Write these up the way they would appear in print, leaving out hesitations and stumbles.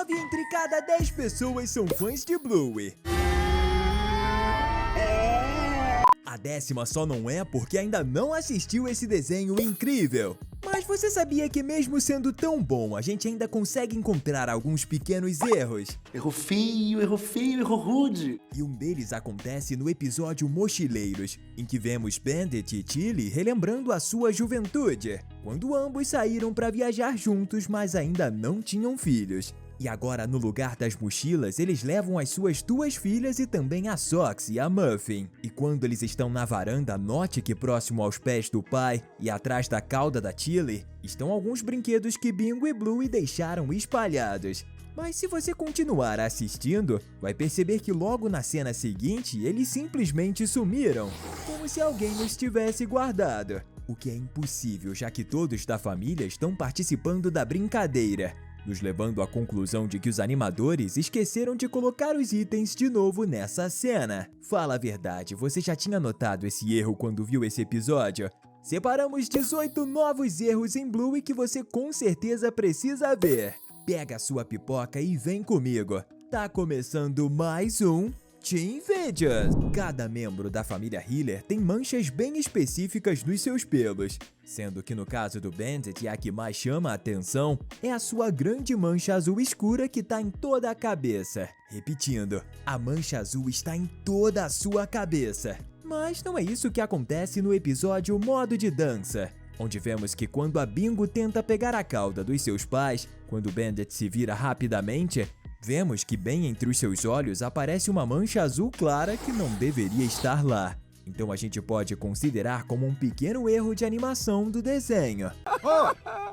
9 entre cada 10 pessoas são fãs de Bluey. A 10ª só não é porque ainda não assistiu esse desenho incrível. Mas você sabia que mesmo sendo tão bom, a gente ainda consegue encontrar alguns pequenos erros? Erro feio, erro rude. E um deles acontece no episódio Mochileiros, em que vemos Bandit e Tilly relembrando a sua juventude, quando ambos saíram para viajar juntos, mas ainda não tinham filhos. E agora, no lugar das mochilas, eles levam as suas 2 filhas e também a Sox e a Muffin. E quando eles estão na varanda, note que próximo aos pés do pai e atrás da cauda da Tilly, estão alguns brinquedos que Bingo e Bluey deixaram espalhados. Mas se você continuar assistindo, vai perceber que logo na cena seguinte, eles simplesmente sumiram, como se alguém os tivesse guardado. O que é impossível, já que todos da família estão participando da brincadeira, nos levando à conclusão de que os animadores esqueceram de colocar os itens de novo nessa cena. Fala a verdade, você já tinha notado esse erro quando viu esse episódio? Separamos 18 novos erros em Bluey que você com certeza precisa ver. Pega a sua pipoca e vem comigo. Tá começando mais um Teen Videos. Cada membro da família Hiller tem manchas bem específicas nos seus pelos, sendo que no caso do Bandit, a que mais chama a atenção é a sua grande mancha azul escura que tá em toda a cabeça. Repetindo, a mancha azul está em toda a sua cabeça. Mas não é isso que acontece no episódio Modo de Dança, onde vemos que quando a Bingo tenta pegar a cauda dos seus pais, quando o Bandit se vira rapidamente, vemos que bem entre os seus olhos aparece uma mancha azul clara que não deveria estar lá. Então a gente pode considerar como um pequeno erro de animação do desenho.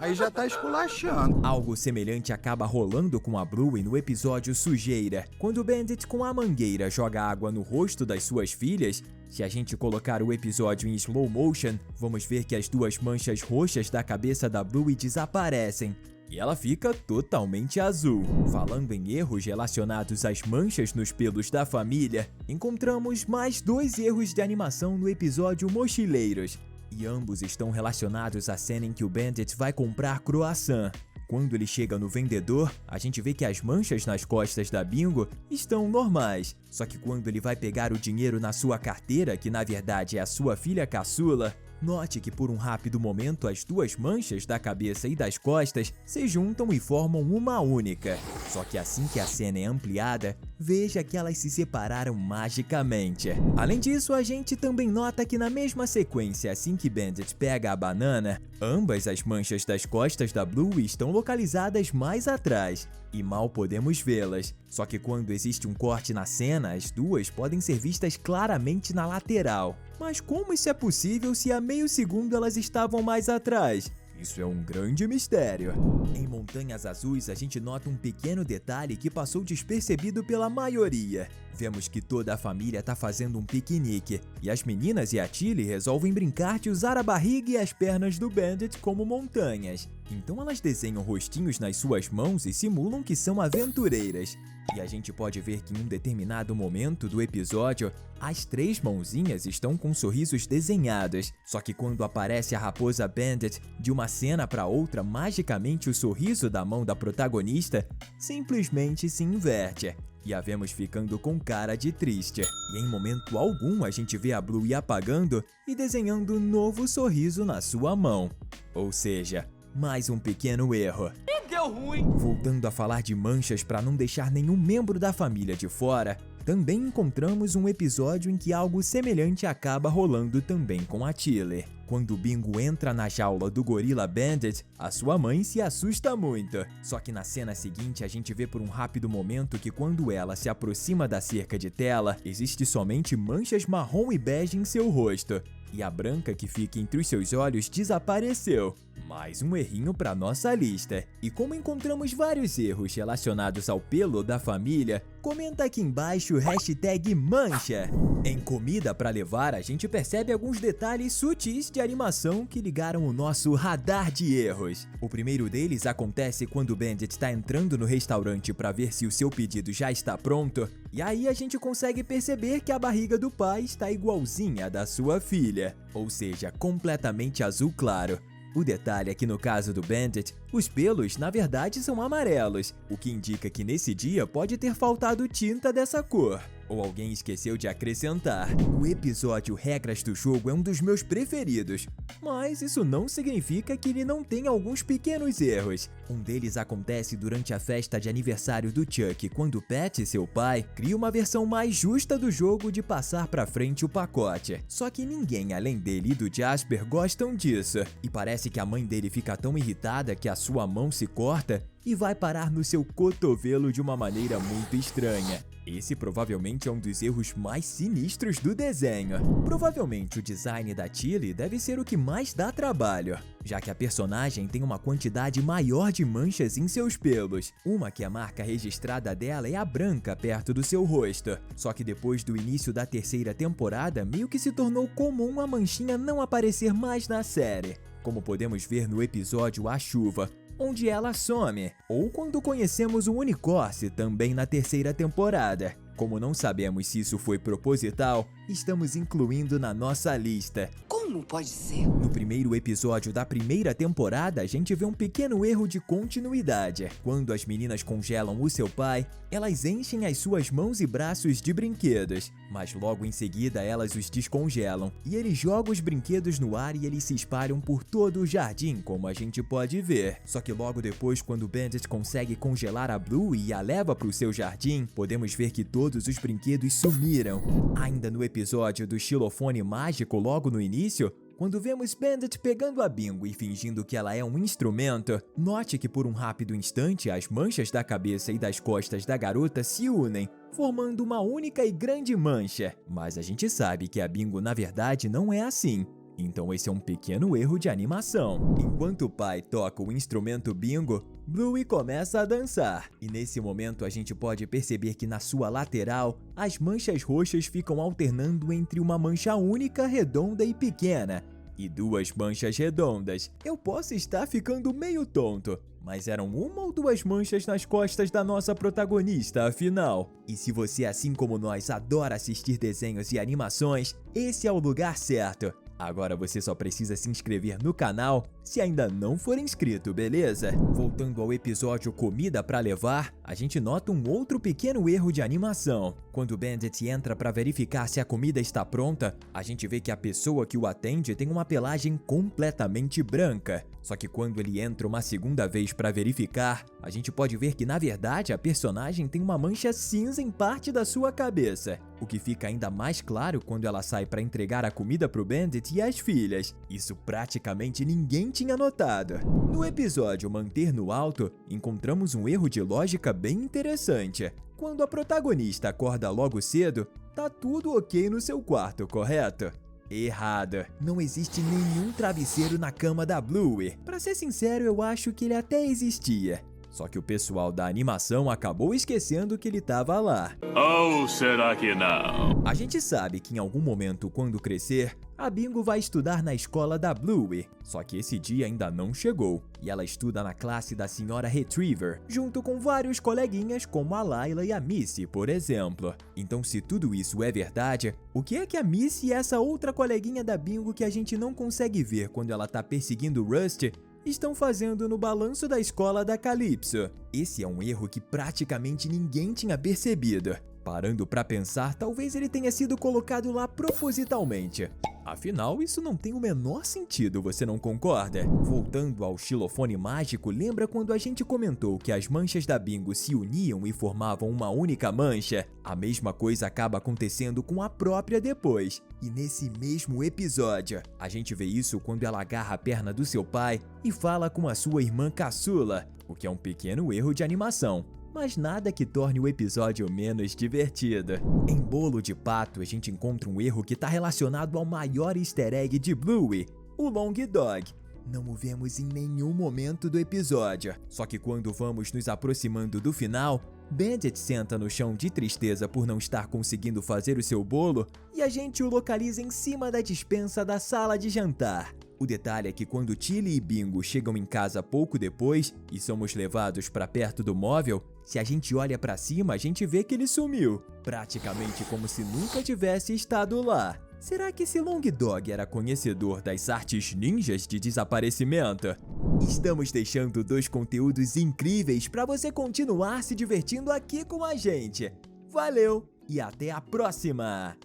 Aí já tá esculachando. Algo semelhante acaba rolando com a Bluey no episódio Sujeira, quando o Bandit com a mangueira joga água no rosto das suas filhas. Se a gente colocar o episódio em slow motion, vamos ver que as 2 manchas roxas da cabeça da Bluey desaparecem e ela fica totalmente azul. Falando em erros relacionados às manchas nos pelos da família, encontramos mais 2 erros de animação no episódio Mochileiros, e ambos estão relacionados à cena em que o Bandit vai comprar croissant. Quando ele chega no vendedor, a gente vê que as manchas nas costas da Bingo estão normais. Só que quando ele vai pegar o dinheiro na sua carteira, que na verdade é a sua filha caçula, note que por um rápido momento as 2 manchas da cabeça e das costas se juntam e formam uma única. Só que assim que a cena é ampliada, veja que elas se separaram magicamente. Além disso, a gente também nota que na mesma sequência, assim que Bandit pega a banana, ambas as manchas das costas da Bluey estão localizadas mais atrás e mal podemos vê-las. Só que quando existe um corte na cena, as 2 podem ser vistas claramente na lateral. Mas como isso é possível se a meio segundo elas estavam mais atrás? Isso é um grande mistério. Em Montanhas Azuis, a gente nota um pequeno detalhe que passou despercebido pela maioria. Vemos que toda a família está fazendo um piquenique, e as meninas e a Tilly resolvem brincar de usar a barriga e as pernas do Bandit como montanhas. Então elas desenham rostinhos nas suas mãos e simulam que são aventureiras. E a gente pode ver que em um determinado momento do episódio, as 3 mãozinhas estão com sorrisos desenhados. Só que quando aparece a raposa Bandit, de uma cena para outra, magicamente o sorriso da mão da protagonista simplesmente se inverte. E a vemos ficando com cara de triste. E em momento algum a gente vê a Bluey apagando e desenhando um novo sorriso na sua mão. Ou seja, mais um pequeno erro. Deu ruim. Voltando a falar de manchas para não deixar nenhum membro da família de fora, também encontramos um episódio em que algo semelhante acaba rolando também com a Tilly. Quando Bingo entra na jaula do gorila Bandit, a sua mãe se assusta muito. Só que na cena seguinte a gente vê por um rápido momento que quando ela se aproxima da cerca de tela, existe somente manchas marrom e bege em seu rosto. E a branca que fica entre os seus olhos desapareceu. Mais um errinho para nossa lista. E como encontramos vários erros relacionados ao pelo da família, comenta aqui embaixo o hashtag mancha. Em Comida para Levar, a gente percebe alguns detalhes sutis de animação que ligaram o nosso radar de erros. O primeiro deles acontece quando o Bandit está entrando no restaurante para ver se o seu pedido já está pronto, e aí a gente consegue perceber que a barriga do pai está igualzinha à da sua filha, ou seja, completamente azul claro. O detalhe é que no caso do Bandit, os pelos na verdade são amarelos, o que indica que nesse dia pode ter faltado tinta dessa cor. Ou alguém esqueceu de acrescentar. O episódio Regras do Jogo é um dos meus preferidos, mas isso não significa que ele não tenha alguns pequenos erros. Um deles acontece durante a festa de aniversário do Chuck, quando Pat, seu pai, cria uma versão mais justa do jogo de passar pra frente o pacote. Só que ninguém além dele e do Jasper gostam disso, e parece que a mãe dele fica tão irritada que a sua mão se corta e vai parar no seu cotovelo de uma maneira muito estranha. Esse provavelmente é um dos erros mais sinistros do desenho. Provavelmente o design da Tilly deve ser o que mais dá trabalho, já que a personagem tem uma quantidade maior de manchas em seus pelos. Uma que a marca registrada dela é a branca perto do seu rosto. Só que depois do início da terceira temporada, meio que se tornou comum a manchinha não aparecer mais na série, como podemos ver no episódio A Chuva, onde ela some, ou quando conhecemos o Unicorse também na terceira temporada. Como não sabemos se isso foi proposital, estamos incluindo na nossa lista. Como pode ser? No primeiro episódio da primeira temporada, a gente vê um pequeno erro de continuidade. Quando as meninas congelam o seu pai, elas enchem as suas mãos e braços de brinquedos, mas logo em seguida elas os descongelam, e ele joga os brinquedos no ar e eles se espalham por todo o jardim, como a gente pode ver. Só que logo depois, quando Bandit consegue congelar a Blue e a leva para o seu jardim, podemos ver que todos os brinquedos sumiram. Ainda no episódio do xilofone mágico, logo no início, quando vemos Bandit pegando a Bingo e fingindo que ela é um instrumento, note que por um rápido instante as manchas da cabeça e das costas da garota se unem, formando uma única e grande mancha. Mas a gente sabe que a Bingo na verdade não é assim. Então esse é um pequeno erro de animação. Enquanto o pai toca o instrumento bingo, Bluey começa a dançar. E nesse momento a gente pode perceber que na sua lateral, as manchas roxas ficam alternando entre uma mancha única, redonda e pequena, e duas manchas redondas. Eu posso estar ficando meio tonto, mas eram uma ou duas manchas nas costas da nossa protagonista, afinal. E se você, assim como nós, adora assistir desenhos e animações, esse é o lugar certo. Agora você só precisa se inscrever no canal se ainda não for inscrito, beleza? Voltando ao episódio Comida pra Levar, a gente nota um outro pequeno erro de animação. Quando Bandit entra pra verificar se a comida está pronta, a gente vê que a pessoa que o atende tem uma pelagem completamente branca. Só que quando ele entra uma segunda vez pra verificar, a gente pode ver que na verdade a personagem tem uma mancha cinza em parte da sua cabeça, o que fica ainda mais claro quando ela sai pra entregar a comida pro Bandit e as filhas. Isso praticamente ninguém tinha notado. No episódio Manter no Alto, encontramos um erro de lógica bem interessante. Quando a protagonista acorda logo cedo, tá tudo ok no seu quarto, correto? Errado. Não existe nenhum travesseiro na cama da Bluey. Pra ser sincero, eu acho que ele até existia. Só que o pessoal da animação acabou esquecendo que ele estava lá. Ou será que não? A gente sabe que em algum momento, quando crescer, a Bingo vai estudar na escola da Bluey. Só que esse dia ainda não chegou, e ela estuda na classe da Senhora Retriever, junto com vários coleguinhas como a Layla e a Missy, por exemplo. Então, se tudo isso é verdade, o que é que a Missy e essa outra coleguinha da Bingo que a gente não consegue ver quando ela tá perseguindo Rusty estão fazendo no balanço da escola da Calypso? Esse é um erro que praticamente ninguém tinha percebido. Parando pra pensar, talvez ele tenha sido colocado lá propositalmente. Afinal, isso não tem o menor sentido, você não concorda? Voltando ao xilofone mágico, lembra quando a gente comentou que as manchas da Bingo se uniam e formavam uma única mancha? A mesma coisa acaba acontecendo com a própria depois. E nesse mesmo episódio, a gente vê isso quando ela agarra a perna do seu pai e fala com a sua irmã caçula, o que é um pequeno erro de animação, mas nada que torne o episódio menos divertido. Em Bolo de Pato, a gente encontra um erro que está relacionado ao maior easter egg de Bluey, o Long Dog. Não o vemos em nenhum momento do episódio, só que quando vamos nos aproximando do final, Bandit senta no chão de tristeza por não estar conseguindo fazer o seu bolo e a gente o localiza em cima da despensa da sala de jantar. O detalhe é que quando Tilly e Bingo chegam em casa pouco depois e somos levados para perto do móvel, se a gente olha para cima, a gente vê que ele sumiu, praticamente como se nunca tivesse estado lá. Será que esse Long Dog era conhecedor das artes ninjas de desaparecimento? Estamos deixando 2 conteúdos incríveis para você continuar se divertindo aqui com a gente. Valeu e até a próxima!